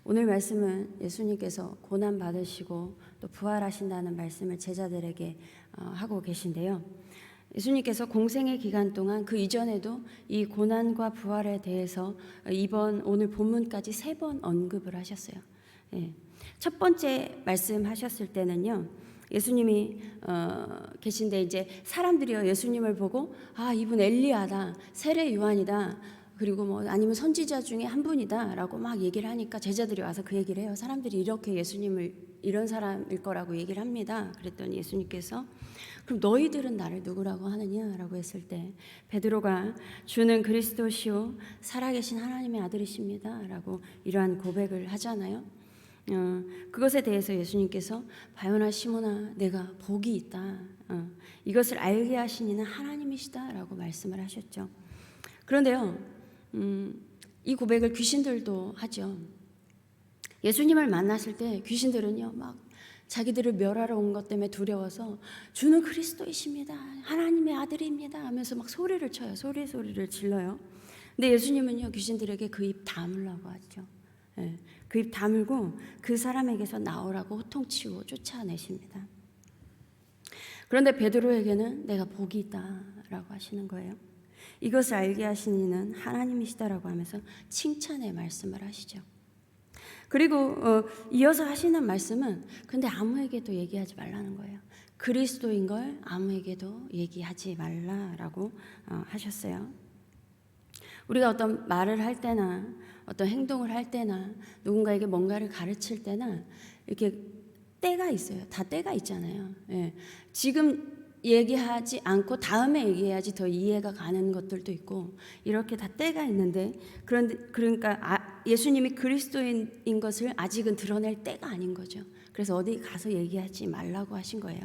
오늘 말씀은 예수님께서 고난 받으시고 또 부활하신다는 말씀을 제자들에게 하고 계신데요. 예수님께서 공생의 기간 동안 그 이전에도 이 고난과 부활에 대해서 오늘 본문까지 3번 언급을 하셨어요. 첫 번째 말씀하셨을 때는요, 예수님이 계신데 이제 사람들이요 예수님을 보고 이분 엘리야다, 세례 요한이다, 그리고 뭐 아니면 선지자 중에 한 분이다라고 막 얘기를 하니까 제자들이 와서 그 얘기를 해요. 사람들이 이렇게 예수님을 이런 사람일 거라고 얘기를 합니다. 그랬더니 예수님께서 그럼 너희들은 나를 누구라고 하느냐라고 했을 때 베드로가 주는 그리스도시요 살아계신 하나님의 아들이십니다라고 이러한 고백을 하잖아요. 그것에 대해서 예수님께서 바요나 시몬아 내가 복이 있다. 이것을 알게 하신 이는 하나님이시다라고 말씀을 하셨죠. 그런데요, 이 고백을 귀신들도 하죠. 예수님을 만났을 때 귀신들은요 막 자기들을 멸하러 온 것 때문에 두려워서 주는 그리스도이십니다, 하나님의 아들입니다 하면서 막 소리를 쳐요. 소리를 질러요. 근데 예수님은요 귀신들에게 그 입 다물라고 하죠. 그 입 다물고 그 사람에게서 나오라고 호통치고 쫓아내십니다. 그런데 베드로에게는 내가 복이 있다라고 하시는 거예요. 이것을 알게 하신 이는 하나님이시다라고 하면서 칭찬의 말씀을 하시죠. 그리고 이어서 하시는 말씀은 근데 아무에게도 얘기하지 말라는 거예요. 그리스도인 걸 아무에게도 얘기하지 말라라고 하셨어요. 우리가 어떤 말을 할 때나 어떤 행동을 할 때나 누군가에게 뭔가를 가르칠 때나 이렇게 때가 있어요. 다 때가 있잖아요. 지금 얘기하지 않고 다음에 얘기해야지 더 이해가 가는 것들도 있고 이렇게 다 때가 있는데 그러니까 예수님이 그리스도인 것을 아직은 드러낼 때가 아닌 거죠. 그래서 어디 가서 얘기하지 말라고 하신 거예요.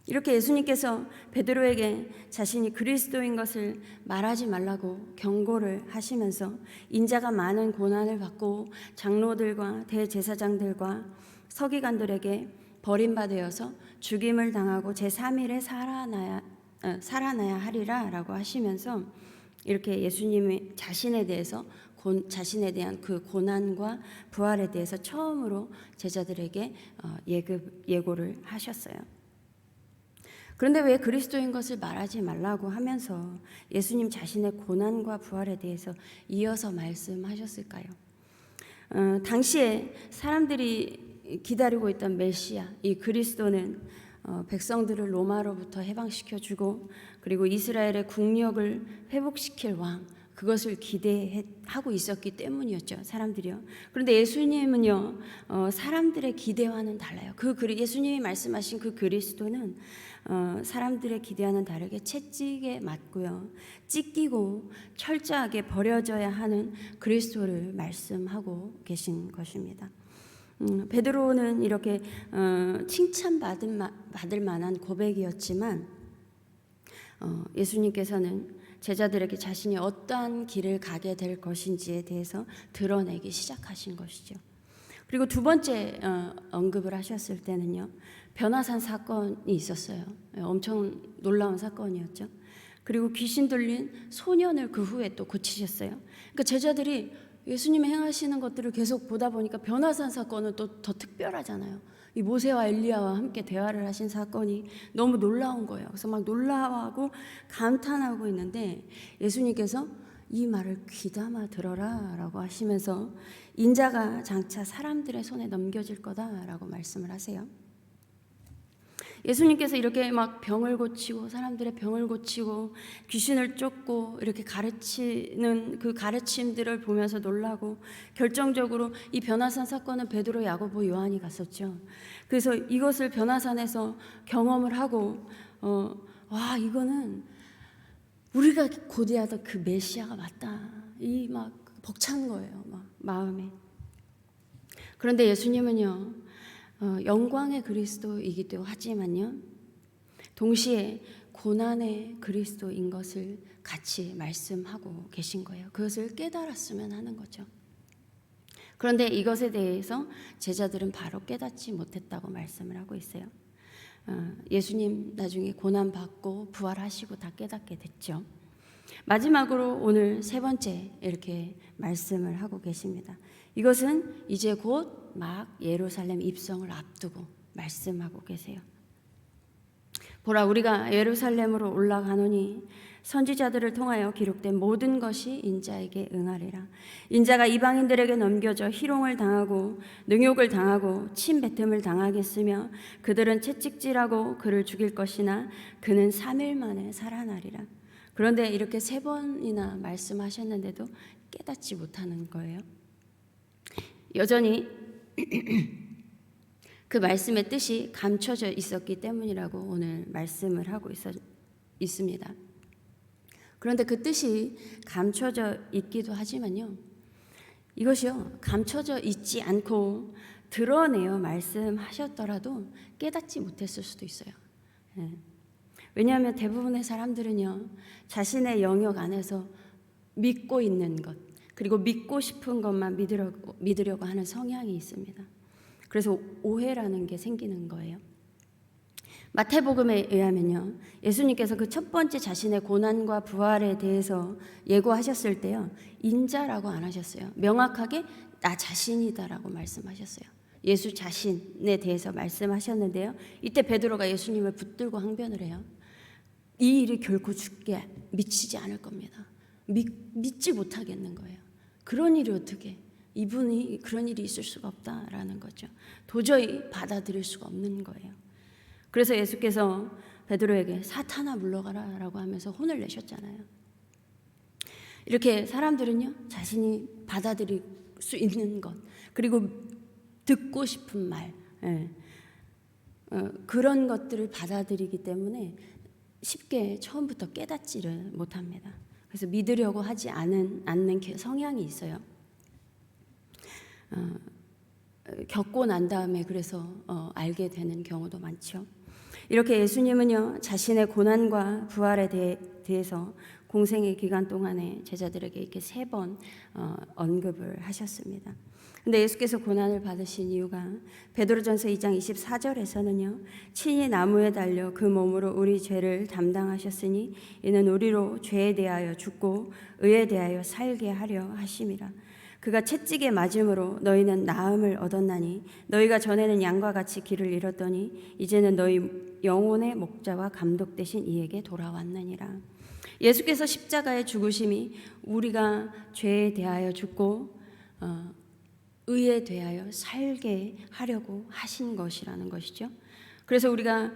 이렇게 예수님께서 베드로에게 자신이 그리스도인 것을 말하지 말라고 경고를 하시면서 인자가 많은 고난을 받고 장로들과 대제사장들과 서기관들에게 버림받아서 죽임을 당하고 제3일에 살아나야 하리라 라고 하시면서 이렇게 예수님이 자신에 대한 그 고난과 부활에 대해서 처음으로 제자들에게 예고를 하셨어요. 그런데 왜 그리스도인 것을 말하지 말라고 하면서 예수님 자신의 고난과 부활에 대해서 이어서 말씀하셨을까요? 당시에 사람들이 기다리고 있던 메시아, 이 그리스도는 백성들을 로마로부터 해방시켜주고 그리고 이스라엘의 국력을 회복시킬 왕, 그것을 기대하고 있었기 때문이었죠. 사람들이요. 그런데 예수님은요 사람들의 기대와는 달라요. 예수님이 말씀하신 그 그리스도는 사람들의 기대와는 다르게 채찍에 맞고요, 찢기고 철저하게 버려져야 하는 그리스도를 말씀하고 계신 것입니다. 베드로는 이렇게 칭찬받을 만한 고백이었지만 예수님께서는 제자들에게 자신이 어떠한 길을 가게 될 것인지에 대해서 드러내기 시작하신 것이죠. 그리고 두 번째 언급을 하셨을 때는요, 변화산 사건이 있었어요. 엄청 놀라운 사건이었죠. 그리고 귀신 들린 소년을 그 후에 또 고치셨어요. 그러니까 제자들이 예수님이 행하시는 것들을 계속 보다 보니까 변화산 사건은 또 더 특별하잖아요. 이 모세와 엘리야와 함께 대화를 하신 사건이 너무 놀라운 거예요. 그래서 막 놀라워하고 감탄하고 있는데 예수님께서 이 말을 귀담아 들어라 라고 하시면서 인자가 장차 사람들의 손에 넘겨질 거다라고 말씀을 하세요. 예수님께서 이렇게 막 병을 고치고 사람들의 병을 고치고 귀신을 쫓고 이렇게 가르치는 그 가르침들을 보면서 놀라고 결정적으로 이 변화산 사건은 베드로, 야고보, 요한이 갔었죠. 그래서 이것을 변화산에서 경험을 하고 이거는 우리가 고대하던 그 메시아가 맞다. 이 막 벅찬 거예요. 막 마음에. 그런데 예수님은요 영광의 그리스도이기도 하지만요 동시에 고난의 그리스도인 것을 같이 말씀하고 계신 거예요. 그것을 깨달았으면 하는 거죠. 그런데 이것에 대해서 제자들은 바로 깨닫지 못했다고 말씀을 하고 있어요. 예수님 나중에 고난받고 부활하시고 다 깨닫게 됐죠. 마지막으로 오늘 세 번째 이렇게 말씀을 하고 계십니다. 이것은 이제 곧 막 예루살렘 입성을 앞두고 말씀하고 계세요. 보라, 우리가 예루살렘으로 올라가노니 선지자들을 통하여 기록된 모든 것이 인자에게 응하리라. 인자가 이방인들에게 넘겨져 희롱을 당하고 능욕을 당하고 침뱉음을 당하겠으며 그들은 채찍질하고 그를 죽일 것이나 그는 3일 만에 살아나리라. 그런데 이렇게 3번이나 말씀하셨는데도 깨닫지 못하는 거예요. 여전히 그 말씀의 뜻이 감춰져 있었기 때문이라고 오늘 말씀을 하고 있습니다. 그런데 그 뜻이 감춰져 있기도 하지만요, 이것이요, 감춰져 있지 않고 드러내어 말씀하셨더라도 깨닫지 못했을 수도 있어요. 왜냐하면 대부분의 사람들은요, 자신의 영역 안에서 믿고 있는 것, 그리고 믿고 싶은 것만 믿으려고 하는 성향이 있습니다. 그래서 오해라는 게 생기는 거예요. 마태복음에 의하면요, 예수님께서 그 첫 번째 자신의 고난과 부활에 대해서 예고하셨을 때요, 인자라고 안 하셨어요. 명확하게 나 자신이다라고 말씀하셨어요. 예수 자신에 대해서 말씀하셨는데요, 이때 베드로가 예수님을 붙들고 항변을 해요. 이 일이 결코 죽게 미치지 않을 겁니다. 믿지 못하겠는 거예요. 그런 일이 어떻게, 이분이 그런 일이 있을 수가 없다라는 거죠. 도저히 받아들일 수가 없는 거예요. 그래서 예수께서 베드로에게 사탄아 물러가라 라고 하면서 혼을 내셨잖아요. 이렇게 사람들은요, 자신이 받아들일 수 있는 것, 그리고 듣고 싶은 말, 그런 것들을 받아들이기 때문에 쉽게 처음부터 깨닫지를 못합니다. 그래서 믿으려고 하지 않는 성향이 있어요. 겪고 난 다음에 그래서 알게 되는 경우도 많죠. 이렇게 예수님은요, 자신의 고난과 부활에 대해서 공생의 기간 동안에 제자들에게 이렇게 3번 언급을 하셨습니다. 근데 예수께서 고난을 받으신 이유가 베드로전서 2장 24절에서는요, 친히 나무에 달려 그 몸으로 우리 죄를 담당하셨으니 이는 우리로 죄에 대하여 죽고 의에 대하여 살게 하려 하심이라. 그가 채찍에 맞음으로 너희는 나음을 얻었나니 너희가 전에는 양과 같이 길을 잃었더니 이제는 너희 영혼의 목자와 감독 되신 이에게 돌아왔느니라. 예수께서 십자가의 죽으심이 우리가 죄에 대하여 죽고 의에 대하여 살게 하려고 하신 것이라는 것이죠. 그래서 우리가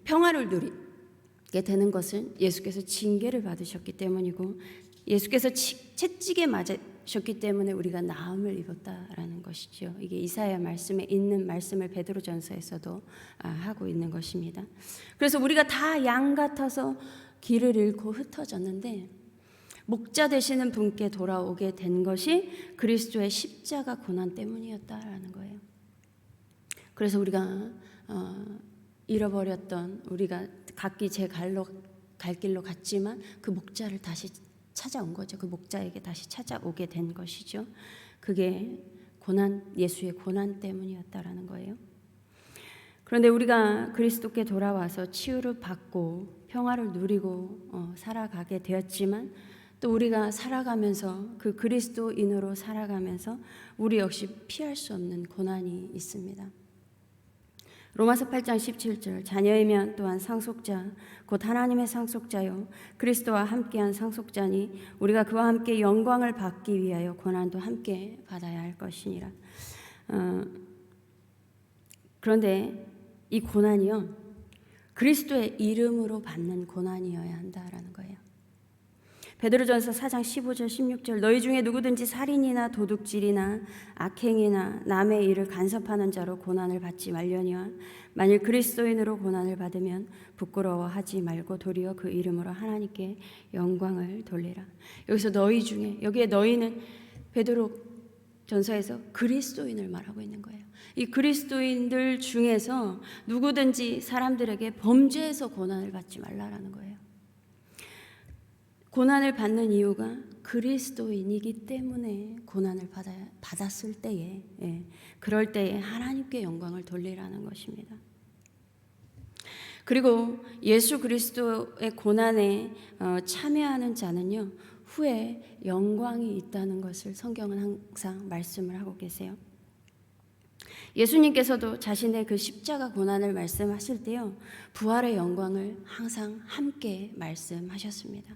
평화를 누리게 되는 것은 예수께서 징계를 받으셨기 때문이고, 예수께서 채찍에 맞으셨기 때문에 우리가 나음을 입었다라는 것이죠. 이게 이사야 말씀에 있는 말씀을 베드로전서에서도 하고 있는 것입니다. 그래서 우리가 다 양 같아서 길을 잃고 흩어졌는데 목자 되시는 분께 돌아오게 된 것이 그리스도의 십자가 고난 때문이었다라는 거예요. 그래서 우리가 잃어버렸던, 우리가 각기 제 갈 길로 갔지만 그 목자를 다시 찾아온 거죠. 그 목자에게 다시 찾아오게 된 것이죠. 그게 예수의 고난 때문이었다라는 거예요. 그런데 우리가 그리스도께 돌아와서 치유를 받고 평화를 누리고 살아가게 되었지만, 또 우리가 살아가면서 그 그리스도인으로 살아가면서 우리 역시 피할 수 없는 고난이 있습니다. 로마서 8장 17절, 자녀이면 또한 상속자 곧 하나님의 상속자요 그리스도와 함께한 상속자니 우리가 그와 함께 영광을 받기 위하여 고난도 함께 받아야 할 것이니라. 그런데 이 고난이요, 그리스도의 이름으로 받는 고난이어야 한다라는 거예요. 베드로전서 4장 15절 16절, 너희 중에 누구든지 살인이나 도둑질이나 악행이나 남의 일을 간섭하는 자로 고난을 받지 말려니와 만일 그리스도인으로 고난을 받으면 부끄러워하지 말고 도리어 그 이름으로 하나님께 영광을 돌리라. 여기서 너희 중에, 여기에 너희는 베드로전서에서 그리스도인을 말하고 있는 거예요. 이 그리스도인들 중에서 누구든지 사람들에게 범죄해서 고난을 받지 말라라는 거예요. 고난을 받는 이유가 그리스도인이기 때문에 고난을 받았을 때에, 그럴 때에 하나님께 영광을 돌리라는 것입니다. 그리고 예수 그리스도의 고난에 참여하는 자는요, 후에 영광이 있다는 것을 성경은 항상 말씀을 하고 계세요. 예수님께서도 자신의 그 십자가 고난을 말씀하실 때요, 부활의 영광을 항상 함께 말씀하셨습니다.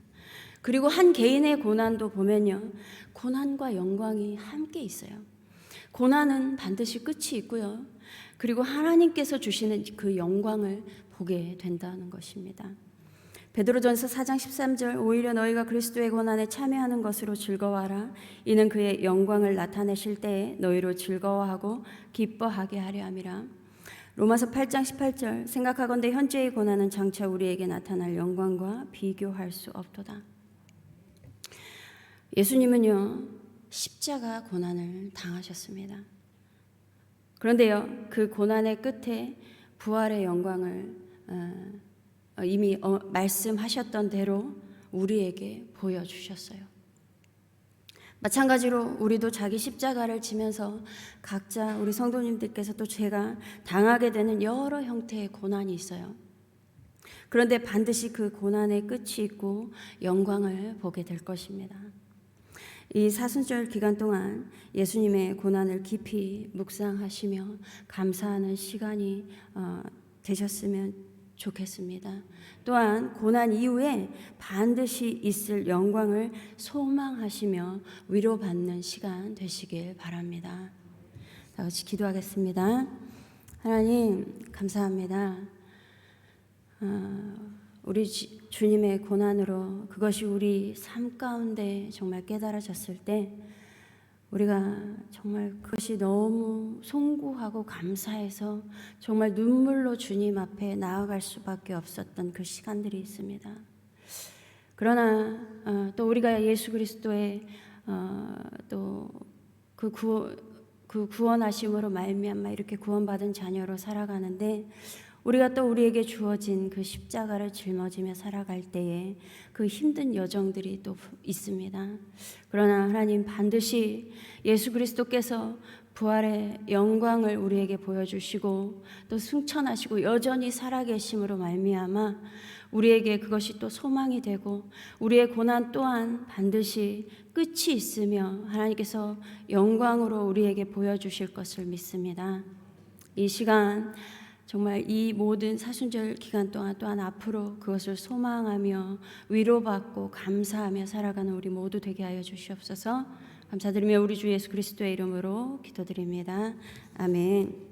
그리고 한 개인의 고난도 보면요, 고난과 영광이 함께 있어요. 고난은 반드시 끝이 있고요, 그리고 하나님께서 주시는 그 영광을 보게 된다는 것입니다. 베드로전서 4장 13절, 오히려 너희가 그리스도의 고난에 참여하는 것으로 즐거워하라. 이는 그의 영광을 나타내실 때에 너희로 즐거워하고 기뻐하게 하려 함이라. 로마서 8장 18절, 생각하건대 현재의 고난은 장차 우리에게 나타날 영광과 비교할 수 없도다. 예수님은요, 십자가 고난을 당하셨습니다. 그런데요, 그 고난의 끝에 부활의 영광을 이미 말씀하셨던 대로 우리에게 보여주셨어요. 마찬가지로 우리도 자기 십자가를 지면서 각자 우리 성도님들께서 또 제가 당하게 되는 여러 형태의 고난이 있어요. 그런데 반드시 그 고난의 끝이 있고 영광을 보게 될 것입니다. 이 사순절 기간 동안 예수님의 고난을 깊이 묵상하시며 감사하는 시간이 되셨으면 좋겠습니다. 또한 고난 이후에 반드시 있을 영광을 소망하시며 위로받는 시간 되시길 바랍니다. 다 같이 기도하겠습니다. 하나님 감사합니다. 우리 주님의 고난으로 그것이 우리 삶 가운데 정말 깨달아졌을 때 우리가 정말 그것이 너무 송구하고 감사해서 정말 눈물로 주님 앞에 나아갈 수밖에 없었던 그 시간들이 있습니다. 그러나 또 우리가 예수 그리스도의 또 그 구원하심으로 말미암아 이렇게 구원받은 자녀로 살아가는데 우리가 또 우리에게 주어진 그 십자가를 짊어지며 살아갈 때에 그 힘든 여정들이 또 있습니다. 그러나 하나님 반드시 예수 그리스도께서 부활의 영광을 우리에게 보여주시고 또 승천하시고 여전히 살아계심으로 말미암아 우리에게 그것이 또 소망이 되고 우리의 고난 또한 반드시 끝이 있으며 하나님께서 영광으로 우리에게 보여주실 것을 믿습니다. 이 시간 정말 이 모든 사순절 기간 동안 또한 앞으로 그것을 소망하며 위로받고 감사하며 살아가는 우리 모두 되게 하여 주시옵소서. 감사드리며 우리 주 예수 그리스도의 이름으로 기도드립니다. 아멘.